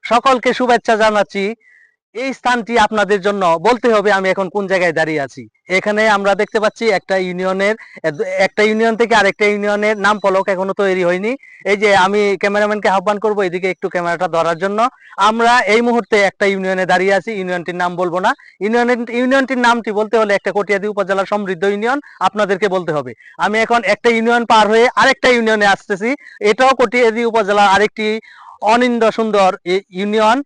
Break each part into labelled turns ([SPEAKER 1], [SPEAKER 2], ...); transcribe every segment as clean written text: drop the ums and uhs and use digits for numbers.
[SPEAKER 1] সকলকে শুভেচ্ছা জানাচ্ছি। এই স্থানটি আপনাদের জন্য বলতে হবে আমি এখন কোন জায়গায় দাঁড়িয়ে আছি। এখানে আমরা দেখতে পাচ্ছি একটা ইউনিয়ন থেকে আরেকটা ইউনিয়নের নাম ফলক এখনো তৈরি হয়নি। এই যে আমি ক্যামেরাম্যানকে আহ্বান করব এদিকে একটু ক্যামেরাটা ধরার জন্য। আমরা এই মুহূর্তে একটা ইউনিয়নে দাঁড়িয়ে আছি, ইউনিয়নটির নাম বলবো না। ইউনিয়নটির নামটি বলতে হলে একটা কটিয়াদী উপজেলার সমৃদ্ধ ইউনিয়ন আপনাদেরকে বলতে হবে। আমি এখন একটা ইউনিয়ন পার হয়ে আরেকটা ইউনিয়নে আসতেছি। এটাও কটিয়াদী উপজেলার আরেকটি অনিন্দ সুন্দর ইউনিয়ন।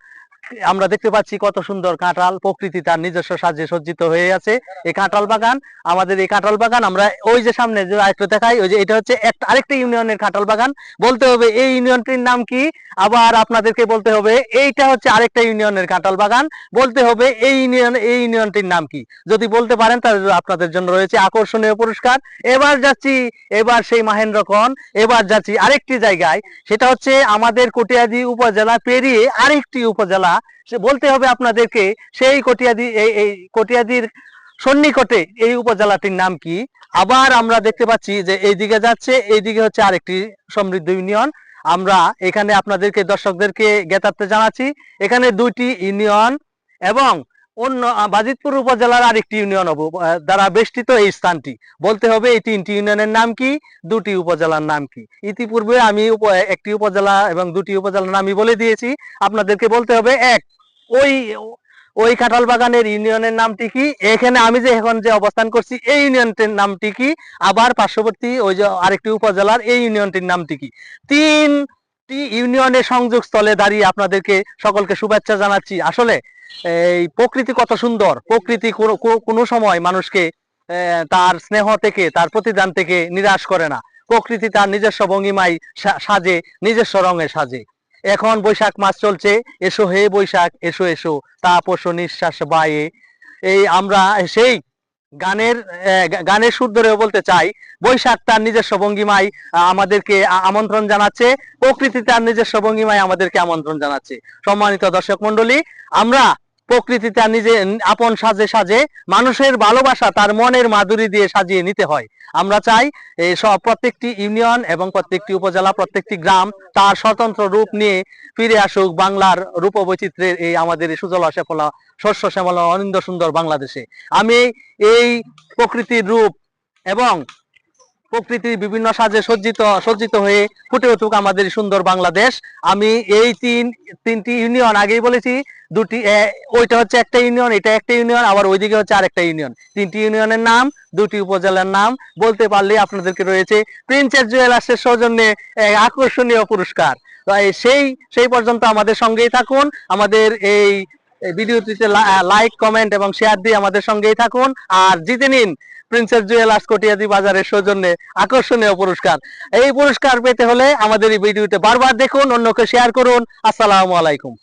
[SPEAKER 1] আমরা দেখতে পাচ্ছি কত সুন্দর কাঁঠাল, প্রকৃতি তার নিজস্ব সাজে সজ্জিত হয়ে আছে। এই কাঁঠাল বাগান, আমাদের এই কাঁঠাল বাগান আমরা ওই যে সামনে যে আরেকটু দেখাই, ওই যে এটা হচ্ছে আরেকটা ইউনিয়নের কাঁঠাল বাগান। বলতে হবে এই ইউনিয়নটির নাম কি, আবার আপনাদেরকে বলতে হবে এইটা হচ্ছে আরেকটা ইউনিয়নের কাঁঠাল বাগান। বলতে হবে এই ইউনিয়নটির নাম কি। যদি বলতে পারেন তাহলে আপনাদের জন্য রয়েছে আকর্ষণীয় পুরস্কার। এবার সেই মাহেন্দ্রক্ষণ, এবার যাচ্ছি আরেকটি জায়গায়, সেটা হচ্ছে আমাদের কটিয়াদী উপজেলা পেরিয়ে আরেকটি উপজেলা। বলতে হবে আপনাদেরকে সেই কটিয়াদীর সন্নিকটে এই উপজেলাটির নাম কি। আবার আমরা দেখতে পাচ্ছি যে এইদিকে যাচ্ছে, এইদিকে হচ্ছে আরেকটি সমৃদ্ধ ইউনিয়ন। আমরা এখানে আপনাদেরকে দর্শকদেরকে জ্ঞাতার্থে জানাচ্ছি এখানে দুইটি ইউনিয়ন এবং অন্য বাজিতপুর উপজেলার আরেকটি ইউনিয়ন দ্বারা বেষ্টিত এই স্থানটি। বলতে হবে এই তিনটি ইউনিয়নের নাম কি, দুটি উপজেলার নাম কি। ইতিপূর্বে আমি একটি উপজেলা এবং দুটি উপজেলার নামই বলে দিয়েছি। আপনাদেরকে বলতে হবে ওই ওই কাঁঠাল বাগানের ইউনিয়নের নামটি কি, এখানে আমি যে এখন যে অবস্থান করছি এই ইউনিয়নটির নামটি কি, আবার পার্শ্ববর্তী ওই যে আরেকটি উপজেলার এই ইউনিয়নটির নামটি কি। তিনটি ইউনিয়নের সংযোগ স্থলে দাঁড়িয়ে আপনাদেরকে সকলকে শুভেচ্ছা জানাচ্ছি। আসলে এই প্রকৃতি কত সুন্দর। প্রকৃতি কোনো সময় মানুষকে তার স্নেহ থেকে, তার প্রতিদান থেকে নিরাশ করে না। প্রকৃতি তার নিজস্ব ভঙ্গিমায় সাজে, নিজস্ব রঙে সাজে। এখন বৈশাখ মাস চলছে, এসো হে বৈশাখ এসো এসো তাপস নিঃশ্বাস বায়ে। এই আমরা সেই গানের সুর ধরেও বলতে চাই, বৈশাখ তার নিজস্ব ভঙ্গিমায় আমাদেরকে আমন্ত্রণ জানাচ্ছে, প্রকৃতি তার নিজস্ব ভঙ্গিমায় আমাদেরকে আমন্ত্রণ জানাচ্ছে। সম্মানিত দর্শক মন্ডলী, আমরা প্রকৃতি তার নিজে আপন সাজে সাজে মানুষের ভালোবাসা তার মনের মাধুরী দিয়ে সাজিয়ে নিতে হয়। আমরা চাই এই সব প্রত্যেকটি ইউনিয়ন এবং প্রত্যেকটি উপজেলা, প্রত্যেকটি গ্রাম তার স্বতন্ত্র রূপ নিয়ে ফিরে আসুক বাংলার রূপবৈচিত্র্যের এই আমাদের সুজলা শ্যামলা শস্য শ্যামলা অনিন্দ সুন্দর বাংলাদেশে। আমি এই প্রকৃতির রূপ এবং প্রকৃতির বিভিন্ন সাজে সজ্জিত হয়ে ফুটে উঠুক আমাদের সুন্দর বাংলাদেশ। আমি এই তিনটি ইউনিয়ন আগেই বলেছি, দুটি ওইটা হচ্ছে একটা ইউনিয়ন, এটা একটা ইউনিয়ন, আবার ওইদিকে হচ্ছে আরেকটা ইউনিয়ন। তিনটি ইউনিয়নের নাম, দুটি উপজেলার নাম বলতে পারলে আপনাদেরকে রয়েছে প্রিন্সেস জুয়েলার্সের সৌজন্যে আকর্ষণীয় পুরস্কার। সেই পর্যন্ত আমাদের সঙ্গেই থাকুন। আমাদের এই ভিডিওটিতে লাইক, কমেন্ট এবং শেয়ার দিয়ে আমাদের সঙ্গেই থাকুন। আর জিতে নিন প্রিন্সেস জুয়েলার্স কটিয়াদী বাজারের সৌজন্যে আকর্ষণীয় পুরস্কার। এই পুরস্কার পেতে হলে আমাদের এই ভিডিওতে বারবার দেখুন, অন্যকে শেয়ার করুন। আসসালামু আলাইকুম।